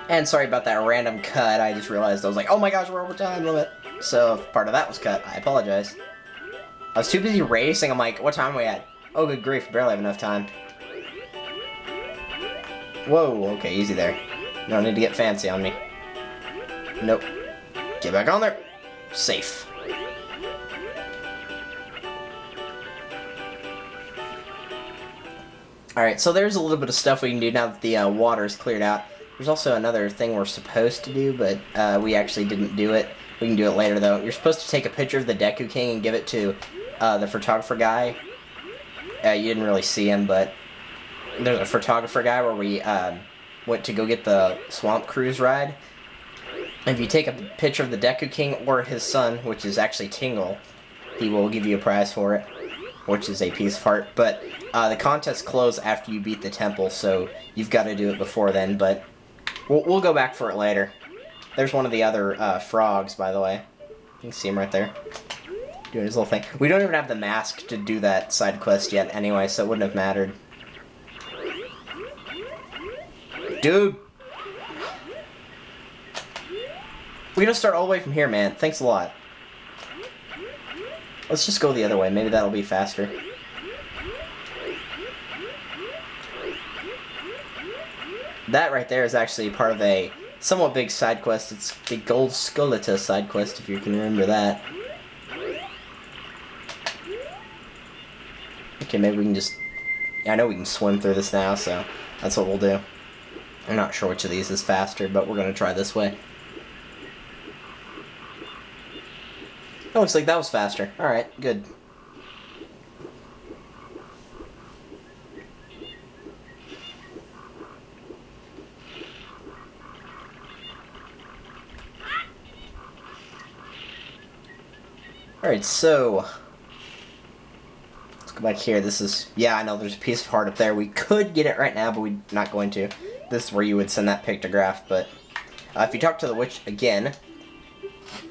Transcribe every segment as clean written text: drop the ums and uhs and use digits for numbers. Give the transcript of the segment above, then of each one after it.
And sorry about that random cut, I just realized I was like, oh my gosh, we're over time limit. So if part of that was cut, I apologize. I was too busy racing, I'm like, what time are we at? Oh good grief, barely have enough time. Whoa, okay, easy there. You don't need to get fancy on me. Nope. Get back on there. Safe. Alright, so there's a little bit of stuff we can do now that the water's cleared out. There's also another thing we're supposed to do, but we actually didn't do it. We can do it later, though. You're supposed to take a picture of the Deku King and give it to the photographer guy. You didn't really see him, but there's a photographer guy where we went to go get the Swamp Cruise ride. And if you take a picture of the Deku King or his son, which is actually Tingle, he will give you a prize for it, which is a piece of heart. But the contest closes after you beat the temple, so you've got to do it before then, but we'll go back for it later. There's one of the other frogs, by the way. You can see him right there, doing his little thing. We don't even have the mask to do that side quest yet anyway, so it wouldn't have mattered. Dude! We gotta start all the way from here, man. Thanks a lot. Let's just go the other way. Maybe that'll be faster. That right there is actually part of a somewhat big side quest. It's the Gold Skullita side quest, if you can remember that. Okay, maybe we can just... Yeah, I know we can swim through this now, so that's what we'll do. I'm not sure which of these is faster, but we're gonna try this way. Oh, looks like that was faster. Alright, good. Alright, so... let's go back here. This is... yeah, I know there's a piece of heart up there. We could get it right now, but we're not going to. This is where you would send that pictograph, but... if you talk to the witch again...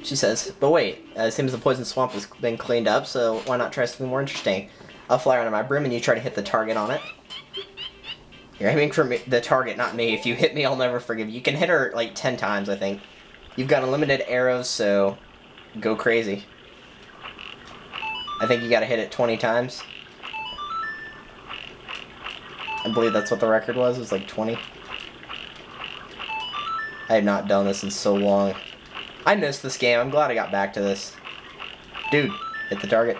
she says, but wait, it seems the poison swamp has been cleaned up, so why not try something more interesting? I'll fly around on my broom and you try to hit the target on it. You're aiming for me, the target, not me. If you hit me, I'll never forgive you. You can hit her like 10 times, I think. You've got unlimited arrows, so go crazy. I think you gotta hit it 20 times. I believe that's what the record was. It was like 20. I have not done this in so long. I missed this game. I'm glad I got back to this. Dude, hit the target.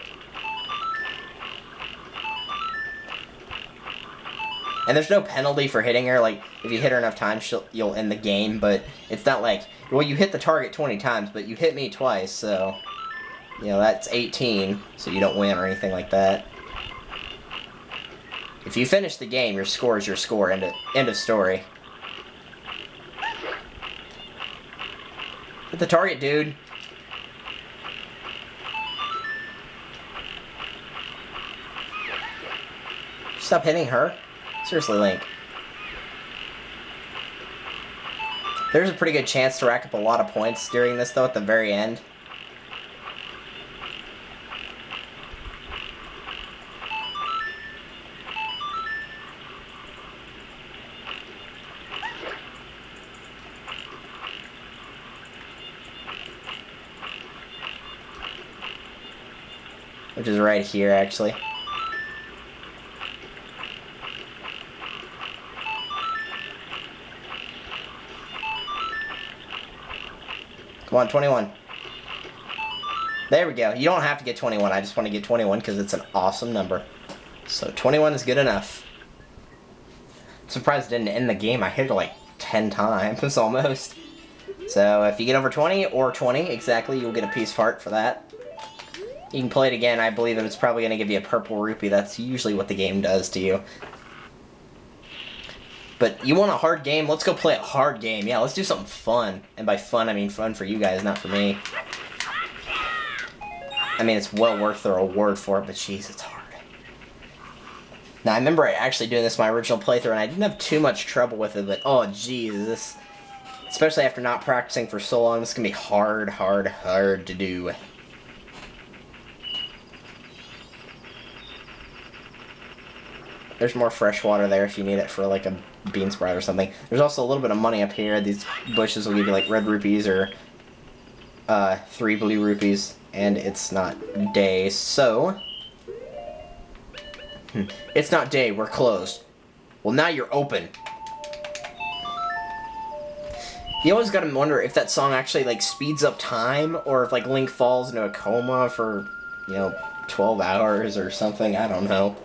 And there's no penalty for hitting her. Like, if you hit her enough times, you'll end the game. But it's not like, well, you hit the target 20 times, but you hit me twice, so... you know, that's 18, so you don't win or anything like that. If you finish the game, your score is your score. End of story. Hit the target, dude. Stop hitting her. Seriously, Link. There's a pretty good chance to rack up a lot of points during this, though, at the very end. Which is right here, actually. Come on, 21. There we go. You don't have to get 21. I just want to get 21 because it's an awesome number. So 21 is good enough. I'm surprised it didn't end the game. I hit it like 10 times almost. So if you get over 20 or 20 exactly, you'll get a piece of heart for that. You can play it again. I believe that it's probably going to give you a purple rupee. That's usually what the game does to you. But you want a hard game? Let's go play a hard game. Yeah, let's do something fun. And by fun, I mean fun for you guys, not for me. I mean, it's well worth the reward for it, but jeez, it's hard. Now, I remember actually doing this in my original playthrough, and I didn't have too much trouble with it, but oh, jeez, this... especially after not practicing for so long, this is going to be hard, hard, hard to do. There's more fresh water there if you need it for like a bean sprout or something. There's also a little bit of money up here. These bushes will give you like red rupees or 3 blue rupees, and it's not day, so it's not day, we're closed. Well, now you're open. You always gotta wonder if that song actually like speeds up time, or if like Link falls into a coma for, you know, 12 hours or something. I don't know.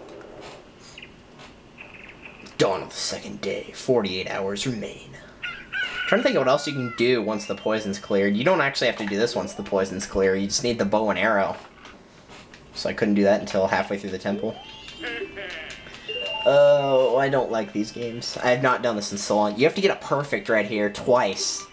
Dawn of the second day. 48 hours remain. I'm trying to think of what else you can do once the poison's cleared. You don't actually have to do this once the poison's clear. You just need the bow and arrow. So I couldn't do that until halfway through the temple. Oh, I don't like these games. I have not done this in so long. You have to get a perfect right here twice.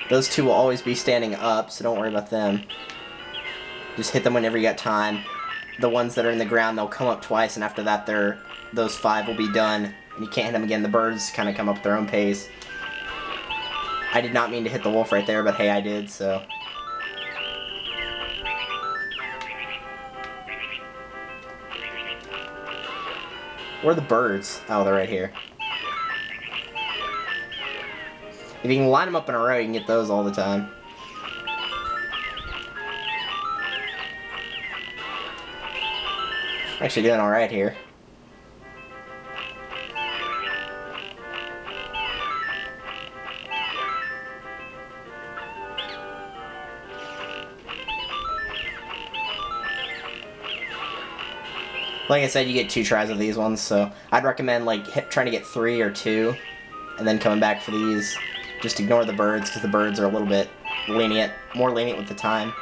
Those two will always be standing up, so don't worry about them. Just hit them whenever you got time. The ones that are in the ground, they'll come up twice, and after that, those 5 will be done. And you can't hit them again. The birds kind of come up at their own pace. I did not mean to hit the wolf right there, but hey, I did, so. Where are the birds? Oh, they're right here. If you can line them up in a row, you can get those all the time. Actually doing alright here. Like I said, you get 2 tries of these ones, so I'd recommend like trying to get 3 or 2, and then coming back for these. Just ignore the birds, because the birds are a little bit lenient, more lenient with the time.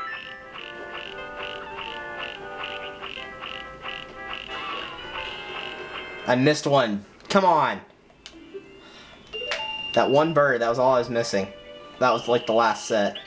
I missed one. Come on! That one bird, that was all I was missing. That was like the last set.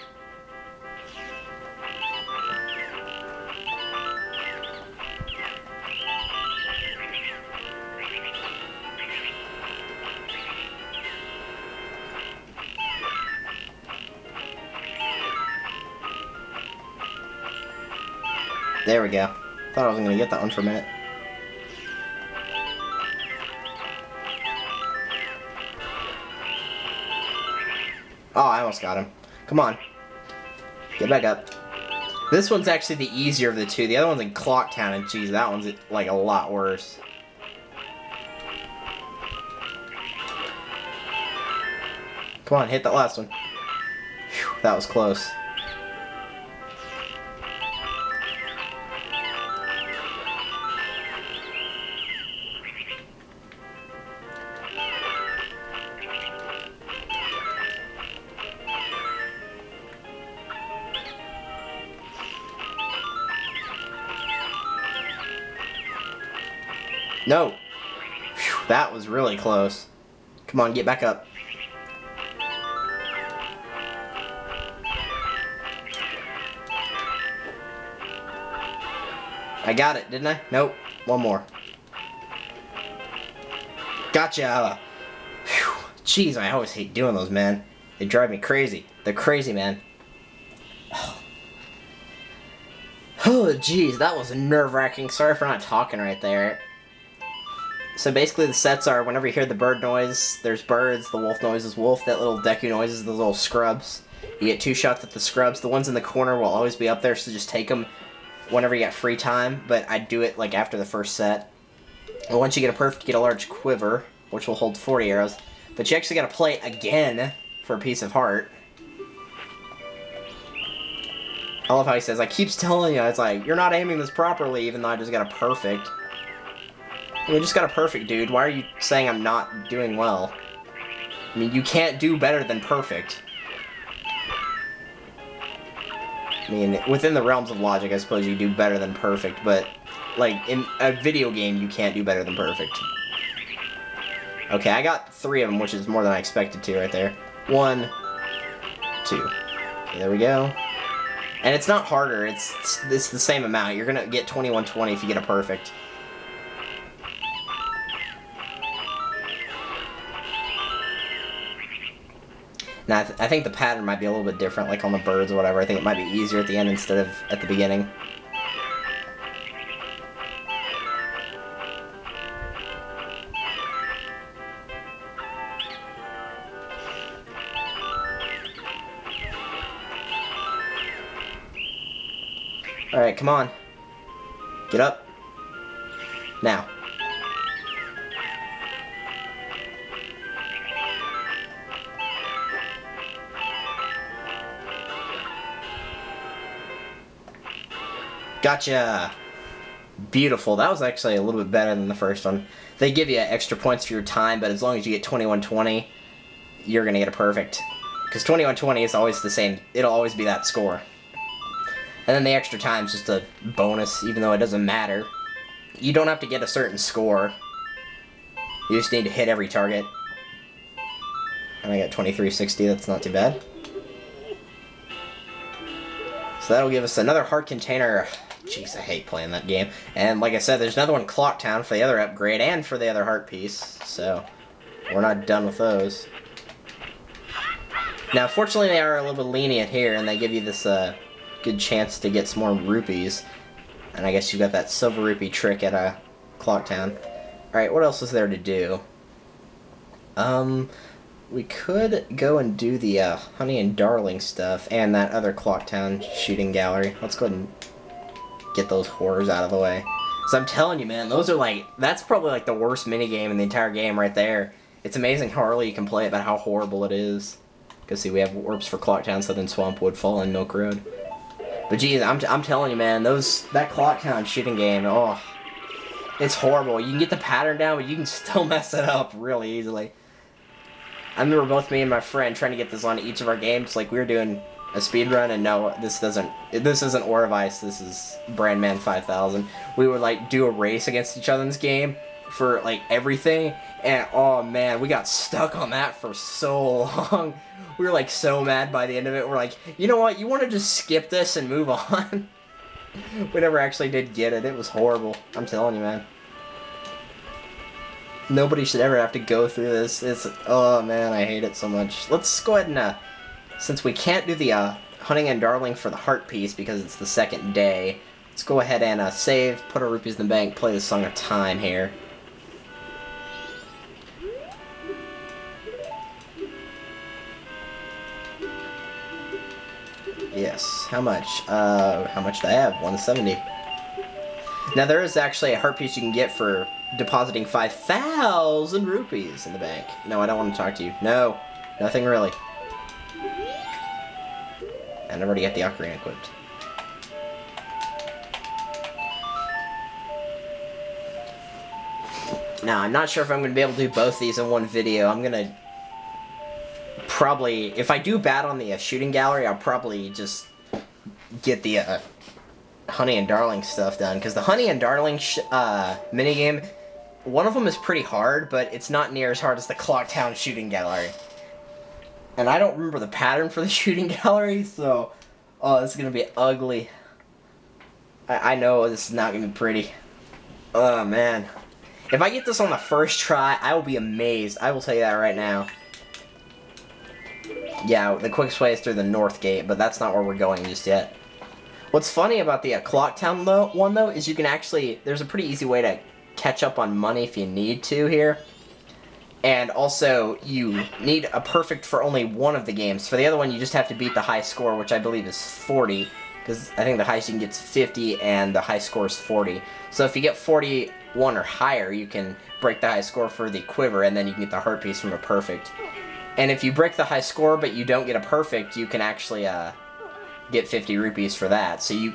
There we go. Thought I wasn't gonna get that one for a minute. Oh, I almost got him. Come on. Get back up. This one's actually the easier of the two. The other one's in Clock Town, and geez, that one's like a lot worse. Come on, hit that last one. Whew, that was close. No! Whew, that was really close. Come on, get back up. I got it, didn't I? Nope. One more. Gotcha! Whew. Jeez, I always hate doing those, man. They drive me crazy. They're crazy, man. Oh, jeez, that was nerve-wracking. Sorry for not talking right there. So basically the sets are, whenever you hear the bird noise, there's birds, the wolf noise is wolf, that little Deku noise is those little scrubs. You get 2 shots at the scrubs. The ones in the corner will always be up there, so just take them whenever you got free time, but I do it like after the first set. And once you get a perfect, you get a large quiver, which will hold 40 arrows. But you actually got to play again for a piece of heart. I love how he says, I keeps telling you, it's like, you're not aiming this properly, even though I just got a perfect. You just got a perfect, dude. Why are you saying I'm not doing well? I mean, you can't do better than perfect. I mean, within the realms of logic, I suppose you do better than perfect, but, like, in a video game, you can't do better than perfect. Okay, I got 3 of them, which is more than I expected to right there. 1, 2. Okay, there we go. And it's not harder, it's the same amount. You're gonna get 2120 if you get a perfect. Now, I think the pattern might be a little bit different, like on the birds or whatever. I think it might be easier at the end instead of at the beginning. Alright, come on. Get up. Now. Gotcha! Beautiful. That was actually a little bit better than the first one. They give you extra points for your time, but as long as you get 2120, you're gonna get a perfect. Because 2120 is always the same. It'll always be that score. And then the extra time is just a bonus, even though it doesn't matter. You don't have to get a certain score. You just need to hit every target. And I got 2360, that's not too bad. So that'll give us another heart container. Jeez, I hate playing that game. And like I said, there's another one, Clock Town, for the other upgrade and for the other heart piece. So we're not done with those. Now, fortunately, they are a little bit lenient here, and they give you this good chance to get some more rupees. And I guess you got that silver rupee trick at Clock Town. Alright, what else is there to do? We could go and do the Honey and Darling stuff and that other Clock Town shooting gallery. Let's go ahead and get those horrors out of the way. So I'm telling you, man, those are like, that's probably like the worst minigame in the entire game right there. It's amazing how early you can play it, but how horrible it is. Because see, we have orbs for Clock Town, Southern Swamp, Woodfall, and Milk Road. But geez, I'm telling you, man, that Clock Town shooting game, oh, it's horrible. You can get the pattern down, but you can still mess it up really easily. I remember both me and my friend trying to get this on each of our games. Like, we were doing a speed run, and no, this isn't Ore of Ice, this is Brandman 5000. We would, like, do a race against each other in this game for, like, everything, and, oh, man, we got stuck on that for so long. We were, like, so mad by the end of it. We're like, you know what, you want to just skip this and move on? We never actually did get it. It was horrible. I'm telling you, man. Nobody should ever have to go through this. It's, oh man, I hate it so much. Let's go ahead and, since we can't do the Honey and Darling for the heart piece because it's the second day, let's go ahead and save, put our rupees in the bank, play the Song of Time here. Yes, how much? How much do I have? 170. Now there is actually a heart piece you can get for depositing 5,000 rupees in the bank. No, I don't want to talk to you. No, nothing really. And I've already got the ocarina equipped. Now, I'm not sure if I'm going to be able to do both these in one video. I'm going to probably, if I do bad on the shooting gallery, I'll probably just get the Honey and Darling stuff done. Because the Honey and Darling minigame, one of them is pretty hard, but it's not near as hard as the Clock Town shooting gallery. And I don't remember the pattern for the shooting gallery, so, oh, this is going to be ugly. I know this is not going to be pretty. Oh, man. If I get this on the first try, I will be amazed. I will tell you that right now. Yeah, the quickest way is through the north gate, but that's not where we're going just yet. What's funny about the Clock Town one, though, is you can actually, there's a pretty easy way to catch up on money if you need to here. And also, you need a perfect for only one of the games. For the other one, you just have to beat the high score, which I believe is 40. Because I think the highest you can get is 50, and the high score is 40. So if you get 41 or higher, you can break the high score for the quiver, and then you can get the heart piece from a perfect. And if you break the high score, but you don't get a perfect, you can actually get 50 rupees for that. So you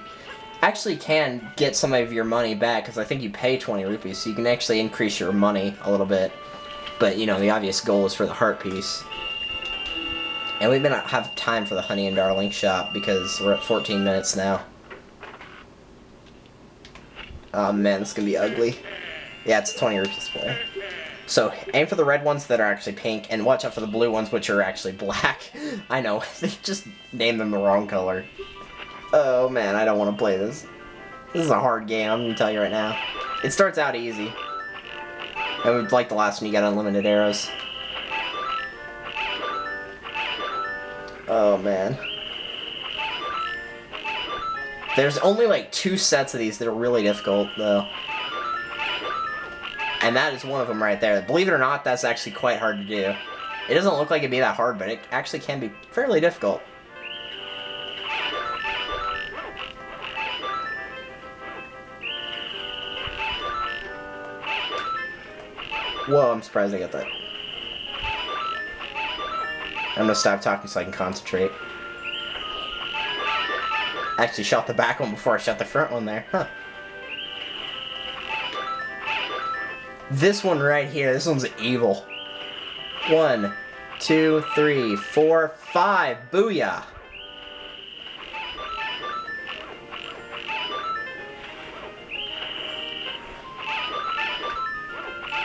actually can get some of your money back, because I think you pay 20 rupees, so you can actually increase your money a little bit. But, you know, the obvious goal is for the heart piece. And we may not have time for the Honey and Darling shop, because we're at 14 minutes now. Oh man, this is going to be ugly. Yeah, it's 20 rupees play. So, aim for the red ones that are actually pink, and watch out for the blue ones, which are actually black. I know, they just named them the wrong color. Oh man, I don't want to play this. This is a hard game, I'm going to tell you right now. It starts out easy. And like the last one, you got unlimited arrows. Oh, man. There's only like 2 sets of these that are really difficult, though. And that is one of them right there. Believe it or not, that's actually quite hard to do. It doesn't look like it'd be that hard, but it actually can be fairly difficult. Whoa, I'm surprised I got that. I'm gonna stop talking so I can concentrate. I actually shot the back one before I shot the front one there. Huh. This one right here, this one's evil. 1, 2, 3, 4, 5. Booyah!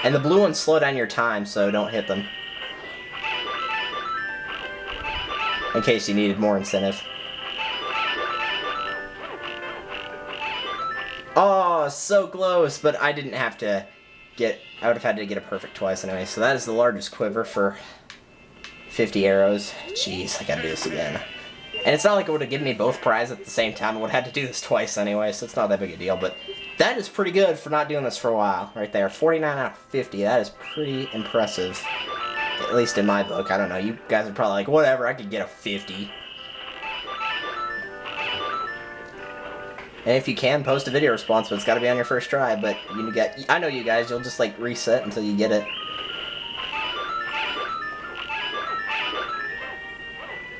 And the blue ones slow down your time, so don't hit them. In case you needed more incentive. Oh, so close, but I didn't have to get... I would have had to get a perfect twice anyway. So that is the largest quiver for 50 arrows. Jeez, I gotta do this again. And it's not like it would have given me both prizes at the same time. I would have had to do this twice anyway, so it's not that big a deal. But that is pretty good for not doing this for a while, right there. 49 out of 50, that is pretty impressive. At least in my book. I don't know, you guys are probably like, whatever, I could get a 50. And if you can, post a video response, but it's got to be on your first try. But you get, I know you guys, you'll just like reset until you get it.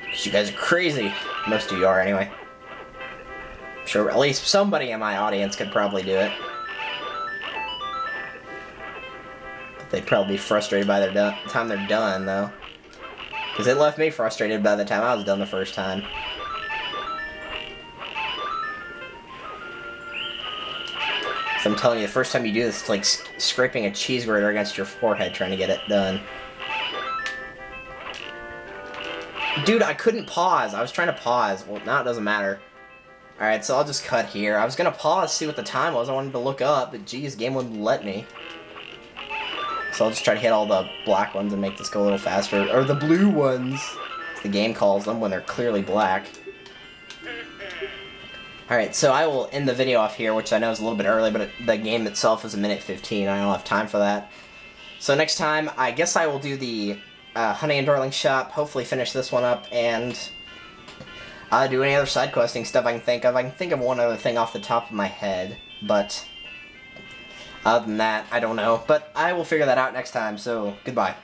Because you guys are crazy. Most of you are, anyway. I'm sure at least somebody in my audience could probably do it. But they'd probably be frustrated by the time they're done, though. Because it left me frustrated by the time I was done the first time. So I'm telling you, the first time you do this, it's like scraping a cheese grater against your forehead trying to get it done. Dude, I couldn't pause. I was trying to pause. Well, now it doesn't matter. Alright, so I'll just cut here. I was going to pause, see what the time was. I wanted to look up, but geez, game wouldn't let me. So I'll just try to hit all the black ones and make this go a little faster. Or the blue ones, as the game calls them when they're clearly black. Alright, so I will end the video off here, which I know is a little bit early, but the game itself is 1:15. I don't have time for that. So next time, I guess I will do the Honey and Darling Shop, hopefully finish this one up, and do any other side questing stuff I can think of. I can think of one other thing off the top of my head, but other than that, I don't know. But I will figure that out next time, so goodbye.